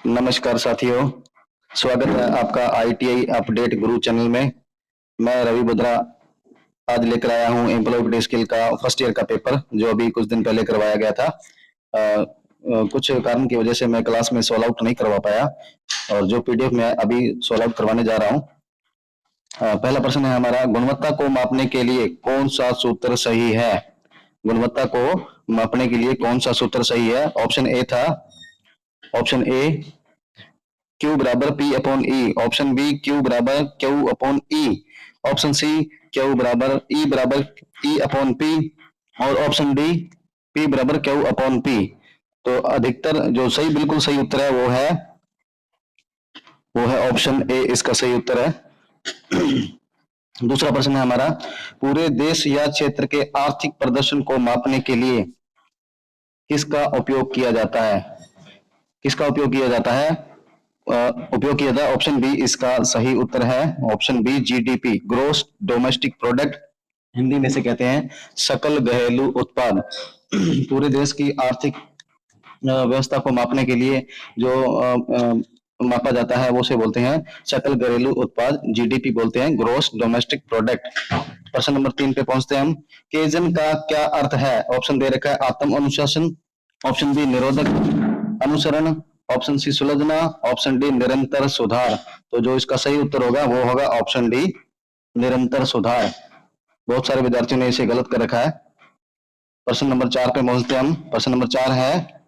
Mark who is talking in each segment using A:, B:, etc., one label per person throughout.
A: नमस्कार साथियों, स्वागत है आपका आईटीआई अपडेट गुरु चैनल में। मैं रवि बुद्रा आज लेकर आया हूं एम्प्लॉयबिलिटी स्किल का फर्स्ट ईयर का पेपर, जो अभी कुछ दिन पहले करवाया गया था। कुछ कारण की वजह से मैं क्लास में सॉल्व आउट नहीं करवा पाया, और जो पीडीएफ मैं अभी सॉल्व आउट करवाने जा रहा हूं। पहला प्रश्न है हमारा, गुणवत्ता को मापने के लिए कौन सा सूत्र सही है? गुणवत्ता को मापने के लिए कौन सा सूत्र सही है? ऑप्शन ए क्यू बराबर पी अपॉन ई, ऑप्शन बी क्यू बराबर क्यू अपॉन ई, ऑप्शन सी क्यू बराबर ई अपॉन पी, और ऑप्शन डी पी बराबर क्यू अपॉन पी। तो अधिकतर जो सही बिल्कुल सही उत्तर है वो है ऑप्शन ए, इसका सही उत्तर है। दूसरा प्रश्न है हमारा, पूरे देश या क्षेत्र के आर्थिक प्रदर्शन को मापने के लिए किसका उपयोग किया जाता है? किसका उपयोग किया जाता है? उपयोग किया था ऑप्शन बी, इसका सही उत्तर है option B, GDP, gross domestic product, Hindi में से कहते हैं सकल घरेलू उत्पाद। पूरे देश की आर्थिक व्यवस्था को मापने के लिए जो मापा जाता है वो उसे बोलते हैं सकल घरेलू उत्पाद, जीडीपी बोलते हैं, ग्रोस डोमेस्टिक प्रोडक्ट। प्रश्न नंबर 3 पे पहुंचते हैं हम। केजन का क्या अर्थ है? ऑप्शन दे रखा है आत्म अनुशासन, ऑप्शन बी निरोधक अनुसरण, ऑप्शन सी सुलझना, ऑप्शन डी निरंतर सुधार। तो जो इसका सही उत्तर होगा वो होगा ऑप्शन डी, निरंतर सुधार। बहुत सारे विद्यार्थियों ने इसे गलत कर रखा है। प्रश्न नंबर 4 पे पहुंचते हैं हम। प्रश्न नंबर 4 है,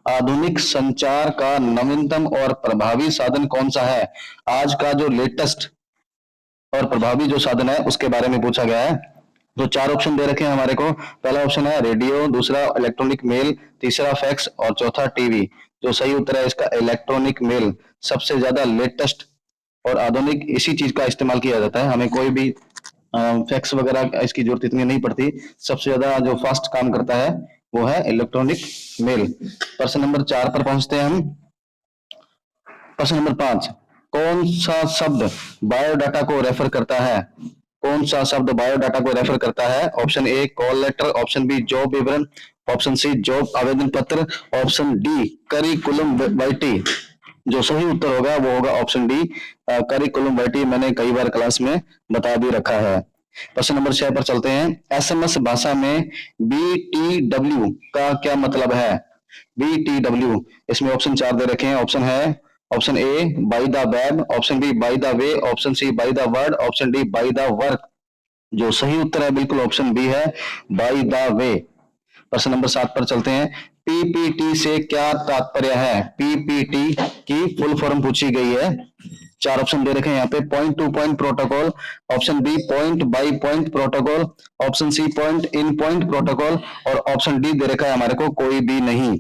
A: आधुनिक संचार का नवीनतम और प्रभावी साधन कौन सा है? आज का जो लेटेस्ट और प्रभावी जो साधन है उसके बारे में पूछा गया है। तो 4 ऑप्शन दे रखे हैं हमारे को। पहला ऑप्शन है रेडियो, दूसरा इलेक्ट्रॉनिक मेल, तीसरा फैक्स और चौथा टीवी। जो सही उत्तर है इसका इलेक्ट्रॉनिक मेल। सबसे ज्यादा लेटेस्ट और आधुनिक इसी चीज का इस्तेमाल किया जाता है। हमें कोई भी फैक्स वगैरह इसकी जरूरत इतनी नहीं पड़ती। सबसे ज्यादा जो फास्ट काम करता है वो है इलेक्ट्रॉनिक मेल। प्रश्न नंबर 4 पर पहुंचते हैं हम। प्रश्न नंबर 5, कौन सा शब्द बायोडाटा को रेफर करता है? कौन सा शब्द बायोडाटा को रेफर करता है? Option A call letter, option B job विवरण, ऑप्शन सी जॉब आवेदन पत्र, ऑप्शन डी करिकुलम वाइटी। जो सही उत्तर होगा वो होगा ऑप्शन डी, करिकुलम वाइटी। मैंने कई बार क्लास में बता भी रखा है। प्रश्न नंबर 6 पर चलते हैं। एसएमएस भाषा में बीटीडब्ल्यू का क्या मतलब है? बीटीडब्ल्यू, इसमें ऑप्शन 4 दे रखे हैं। ऑप्शन है option A by the web, option B by the way, option C by the word, option D by the work. जो सही उत्तर है बिल्कुल ऑप्शन बी है, बाय द वे। प्रश्न नंबर 7 पर चलते हैं। पीपीटी से क्या तात्पर्य है? पीपीटी की फुल फॉर्म पूछी गई है। 4 ऑप्शन दे रखे हैं यहाँ पे। Point to point protocol, option B point by point protocol, option C point in point protocol, और ऑप्शन डी दे रखा है हमारे को कोई भी नहीं।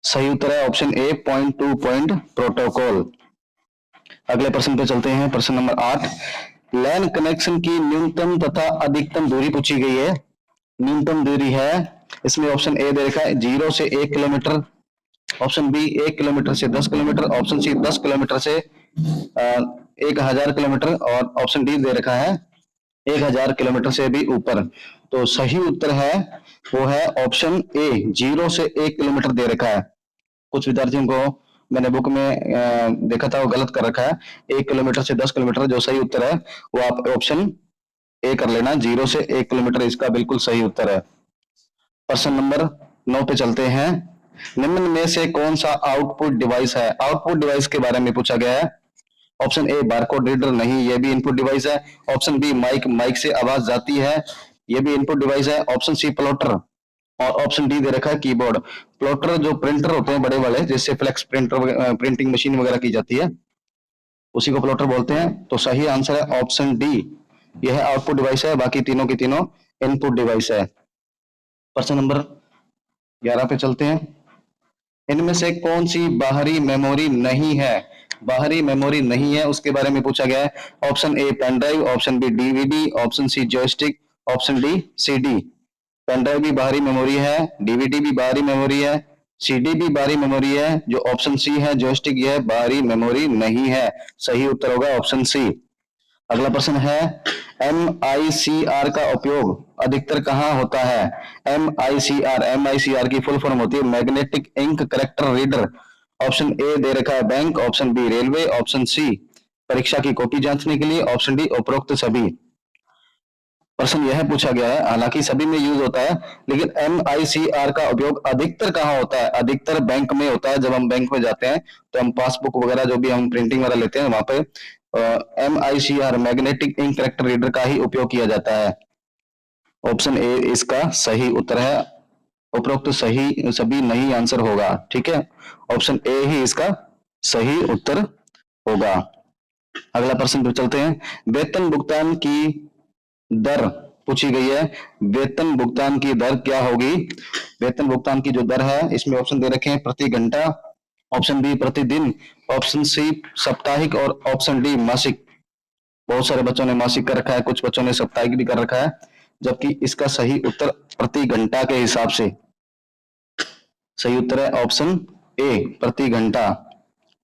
A: सही उत्तर है option A, point to point protocol. अगले प्रश्न पे चलते हैं। प्रश्न नंबर 8, लैन कनेक्शन की न्यूनतम तथा अधिकतम दूरी पूछी गई है। न्यूनतम दूरी है इसमें ऑप्शन ए दे रखा है 0 से 1 किलोमीटर, ऑप्शन बी 1 किलोमीटर से 10 किलोमीटर, ऑप्शन सी 10 किलोमीटर से 1000 किलोमीटर, और ऑप्शन डी दे रखा है 1000 किलोमीटर से भी ऊपर। तो सही उत्तर है वो है ऑप्शन ए, 0 से 1 किलोमीटर दे रखा है। कुछ विद्यार्थियों को मैंने बुक में देखा था वो गलत कर रखा है, 1 किलोमीटर से 10 किलोमीटर। जो सही उत्तर है वो आप ऑप्शन ए कर लेना, 0 से 1 किलोमीटर इसका बिल्कुल सही उत्तर है। प्रश्न नंबर 9 पे चलते हैं। निम्न में से कौन सा आउटपुट डिवाइस है? आउटपुट डिवाइस के बारे में पूछा गया है। ऑप्शन ए बारकोड रीडर, नहीं ये भी इनपुट डिवाइस है। ऑप्शन बी माइक, माइक से आवाज जाती है, ये भी इनपुट डिवाइस है। ऑप्शन सी प्लॉटर, और ऑप्शन डी दे रखा है कीबोर्ड। प्लॉटर जो प्रिंटर होते हैं बड़े वाले, जिससे फ्लेक्स प्रिंटर प्रिंटिंग मशीन वगैरह की जाती है, उसी को प्लॉटर बोलते हैं। तो सही आंसर है ऑप्शन डी, यह आउटपुट डिवाइस है, बाकी तीनों की तीनों इनपुट डिवाइस है। प्रश्न नंबर 11 पे चलते हैं। इनमें से कौन सी बाहरी मेमोरी नहीं है? बाहरी मेमोरी नहीं है उसके बारे में पूछा गया है। Option A pen drive, option B DVD, option C joystick, option D CD. Pen drive भी बाहरी मेमोरी है, डीवीडी भी बाहरी मेमोरी है, सीडी भी बाहरी मेमोरी है। जो ऑप्शन सी है जॉयस्टिक, यह बाहरी मेमोरी नहीं है। सही उत्तर होगा ऑप्शन सी। अगला प्रश्न है, MICR का उपयोग अधिकतर कहाँ होता है? MICR की फुल फॉर्म होती है magnetic ink character reader, option A दे रखा है bank, option B railway, option C परीक्षा की कॉपी जांचने के लिए, ऑप्शन डी उपरोक्त सभी। प्रश्न यह पूछा गया है, हालांकि सभी में यूज होता है, लेकिन MICR का उपयोग अधिकतर कहाँ होता है? अधिकतर बैंक में होता है। जब हम बैंक में जाते हैं तो हम पासबुक वगैरह जो भी हम प्रिंटिंग वगैरह लेते हैं, वहां पे MICR magnetic ink character reader का ही उपयोग किया जाता है। ऑप्शन ए इसका सही उत्तर है। उपरोक्त सही सभी नहीं आंसर होगा, ठीक है। ऑप्शन ए ही इसका सही उत्तर होगा। अगला प्रश्न पे चलते हैं। वेतन भुगतान की दर पूछी गई है। वेतन भुगतान की दर क्या होगी? वेतन भुगतान की जो दर है, इसमें ऑप्शन दे रखे हैं प्रति घंटा, ऑप्शन बी प्रतिदिन, ऑप्शन सी साप्ताहिक और ऑप्शन डी मासिक। बहुत सारे बच्चों ने मासिक कर रखा है, कुछ बच्चों ने साप्ताहिक भी कर रखा है, जबकि इसका सही उत्तर प्रति घंटा के हिसाब से। सही उत्तर है ऑप्शन ए प्रति घंटा।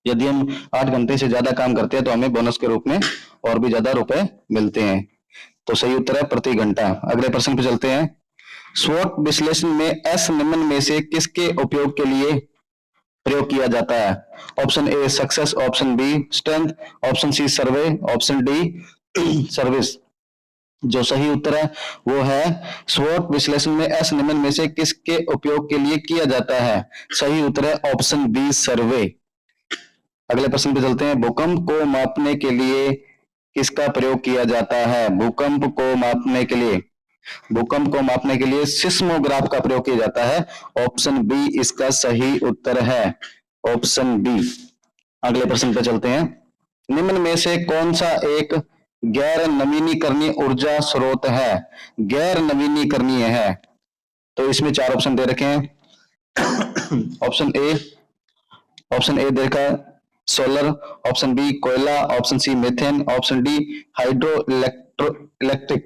A: यदि हम 8 घंटे से ज्यादा काम करते हैं तो हमें बोनस के रूप में और भी ज्यादा रुपए मिलते हैं। तो सही उत्तर है प्रति घंटा। अगले प्रश्न पे चलते हैं। स्वोट विश्लेषण में एस निम्न में से किसके उपयोग के लिए प्रयोग किया जाता है? Option A success, option B strength, option C survey, option D service. जो सही उत्तर है वो है स्वोट विश्लेषण में एस निम्न में से किसके उपयोग के लिए किया जाता है? सही उत्तर है ऑप्शन बी सर्वे। अगले प्रश्न पे चलते हैं। भूकंप को मापने के लिए किसका प्रयोग किया जाता है? भूकंप को मापने के लिए, भूकंप को मापने के लिए सिस्मोग्राफ का प्रयोग किया जाता है। ऑप्शन बी इसका सही उत्तर है, ऑप्शन बी। अगले प्रश्न पे चलते हैं। निम्न में से कौन सा एक गैर नवीनीकरणीय ऊर्जा स्रोत है? गैर नवीनीकरणीय है, तो इसमें 4 ऑप्शन दे रखे हैं। ऑप्शन ए देखा सोलर, ऑप्शन बी कोयला, option C methane, option D hydro electric.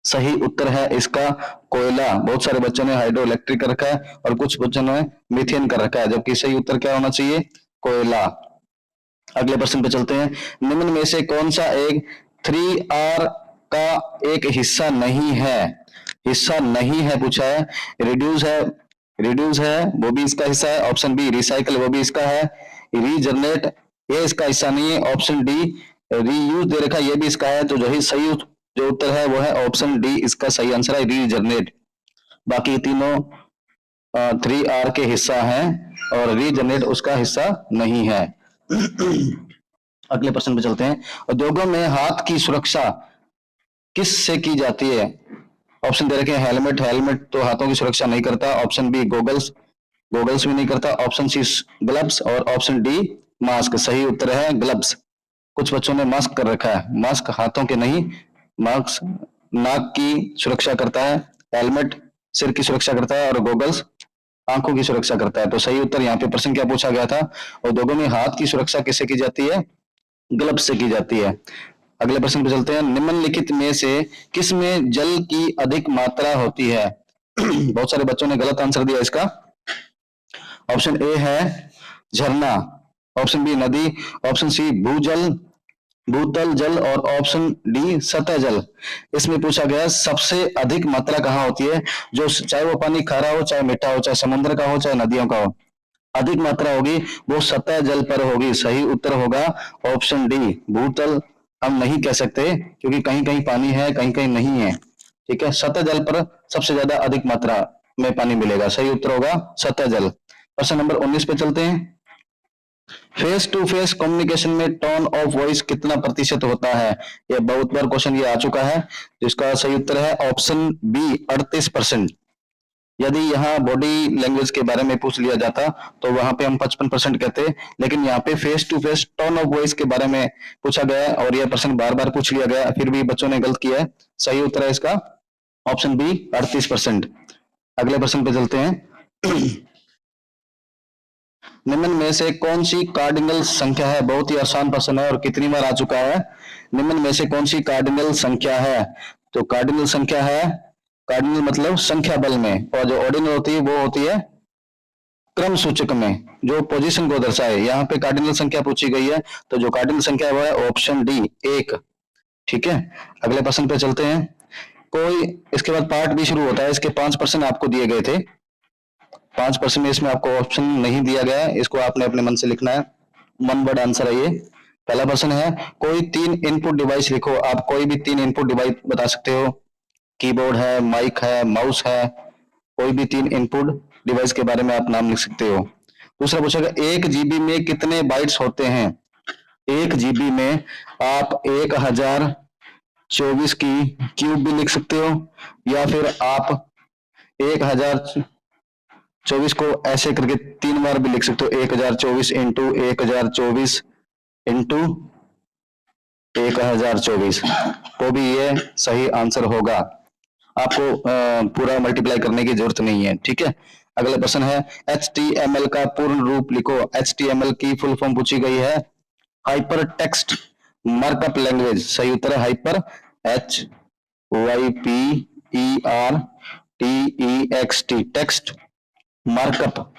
A: सही उत्तर है इसका कोयला। बहुत सारे बच्चों ने हाइड्रो इलेक्ट्रिक कर रखा है और कुछ बच्चों ने मीथेन कर रखा है, जबकि सही उत्तर क्या होना चाहिए? कोयला। अगले प्रश्न पे चलते हैं। निम्न में से कौन सा एक 3R का एक हिस्सा नहीं है? हिस्सा नहीं है पूछा है। रिड्यूस है वो भी इसका हिस्सा है, ऑप्शन बी रिसाइकल वो भी इसका है, रीजनरेट ये इसका हिस्सा नहीं है, ऑप्शन डी रीयूज दे रखा ये भी इसका है। तो जो ही सही जो उत्तर है वो है ऑप्शन डी, इसका सही आंसर है रीजनरेट। बाकी तीनों 3R के हिस्सा हैं और रीजनरेट उसका हिस्सा नहीं है। अगले प्रश्न पे चलते हैं। उद्योगों में हाथ की सुरक्षा किस से की जाती है? ऑप्शन दे रखे हैं हेलमेट, हेलमेट तो हाथों की सुरक्षा नहीं करता, ऑप्शन बी गोगल्स, गोगल्स भी नहीं करता, ऑप्शन सी ग्लव्स और ऑप्शन डी मास्क। सही उत्तर है ग्लव्स। कुछ बच्चों ने मास्क कर रखा है, मास्क हाथों के नहीं, मास्क नाक की सुरक्षा करता है, हेलमेट सिर की सुरक्षा करता है और गोगल्स आंखों की सुरक्षा करता है। तो सही उत्तर यहाँ पे प्रश्न क्या पूछा गया था? उद्योगों में हाथ की सुरक्षा किससे की जाती है? ग्लव्स से की जाती है। अगले प्रश्न पे चलते हैं। निम्नलिखित में से किस में जल की अधिक मात्रा होती है? बहुत सारे बच्चों ने गलत आंसर दिया इसका। ऑप्शन ए है झरना, ऑप्शन बी नदी, ऑप्शन सी भूजल भूतल जल और ऑप्शन डी सतह जल। इसमें पूछा गया सबसे अधिक मात्रा कहाँ होती है? जो चाहे वो पानी खारा हो, चाहे मीठा हो, चाहे समुद्र का हो, चाहे नदियों का हो, अधिक मात्रा होगी वो सतह जल पर होगी। सही उत्तर होगा ऑप्शन डी भूतल। हम नहीं कह सकते क्योंकि कहीं कहीं पानी है, कहीं कहीं नहीं है, ठीक है। सतह जल पर सबसे ज्यादा अधिक मात्रा में पानी मिलेगा। सही उत्तर होगा सतह जल। प्रश्न नंबर 19 पे चलते हैं। फेस टू फेस कम्युनिकेशन में टोन ऑफ वॉइस कितना प्रतिशत होता है? यह बहुत बार क्वेश्चन ये आ चुका है। जिसका सही उत्तर है ऑप्शन बी 38%। यदि यहाँ बॉडी लैंग्वेज के बारे में पूछ लिया जाता तो वहां पे हम 55% कहते, लेकिन यहाँ पे face to face tone of voice के बारे में पूछा गया है और यह प्रश्न बार बार पूछ लिया गया, फिर भी बच्चों ने गलत किया है। सही उत्तर है इसका ऑप्शन बी 38%। अगले प्रश्न पे चलते हैं। निम्न में से कौन सी कार्डिनल संख्या है? बहुत ही आसान प्रश्न है और कितनी बार आ चुका है। निम्न में से कौन सी कार्डिनल संख्या है? तो कार्डिनल संख्या है, कार्डिनल मतलब संख्या बल में, और जो ऑर्डिनल होती है वो होती है क्रम सूचक में, जो पोजीशन को दर्शाए। यहाँ पे कार्डिनल संख्या पूछी गई है, तो जो कार्डिनल संख्या है वो है ऑप्शन डी 1, ठीक है। अगले प्रश्न पे चलते हैं। कोई इसके बाद पार्ट बी शुरू होता है। इसके 5 प्रश्न आपको दिए गए थे। 5% में इसमें आपको ऑप्शन नहीं दिया गया है, इसको आपने अपने मन से लिखना है। वन वर्ड आंसर है ये। पहला प्रश्न है, कोई 3 इनपुट डिवाइस लिखो। आप कोई भी 3 इनपुट डिवाइस बता सकते हो, कीबोर्ड है, माइक है, माउस है, कोई भी 3 इनपुट डिवाइस के बारे में आप नाम लिख सकते हो। दूसरा पूछेगा 1 जीबी में कितने बाइट्स होते हैं। 1 जीबी में आप 1024 की क्यूब भी लिख सकते हो, या फिर आप 1024 को ऐसे करके 3 बार भी लिख सकते हो, 1024 इंटू 1024 इंटू 1024, तो भी ये सही आंसर होगा। आपको पूरा मल्टीप्लाई करने की जरूरत नहीं है, ठीक है। अगला प्रश्न है, HTML का पूर्ण रूप लिखो। HTML की फुल फॉर्म पूछी गई है, हाइपर टेक्स्ट मार्कअप लैंग्वेज। सही उत्तर है hyper, HYPERTEXT, text markup,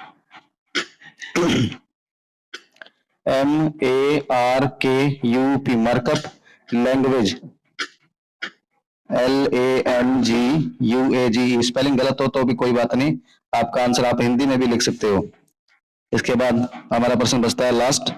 A: MARKUP markup language, LANGUAGE। Spelling गलत हो तो भी कोई बात नहीं, आपका आंसर आप हिंदी में भी लिख सकते हो। इसके बाद हमारा प्रश्न बचता है लास्ट,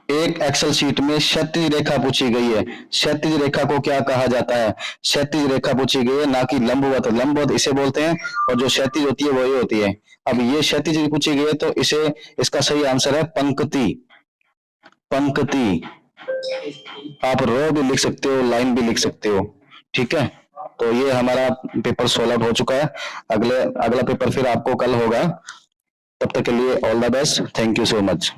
A: एक एक्सेल शीट में क्षैतिज रेखा पूछी गई है। क्षैतिज रेखा को क्या कहा जाता है। क्षैतिज रेखा पूछी गई है, ना कि लंबवत। लंबवत इसे बोलते हैं, और जो क्षैतिज होती है वही होती है। अब ये क्षैतिज पूछी गई है तो इसे, इसका सही आंसर है पंक्ति। पंक्ति, आप रो भी लिख सकते हो, लाइन भी लिख सकते हो, ठीक है। तो ये हमारा पेपर सोल्व आउट हो चुका है। अगला पेपर फिर आपको कल होगा। तब तक के लिए all the best, thank you so much.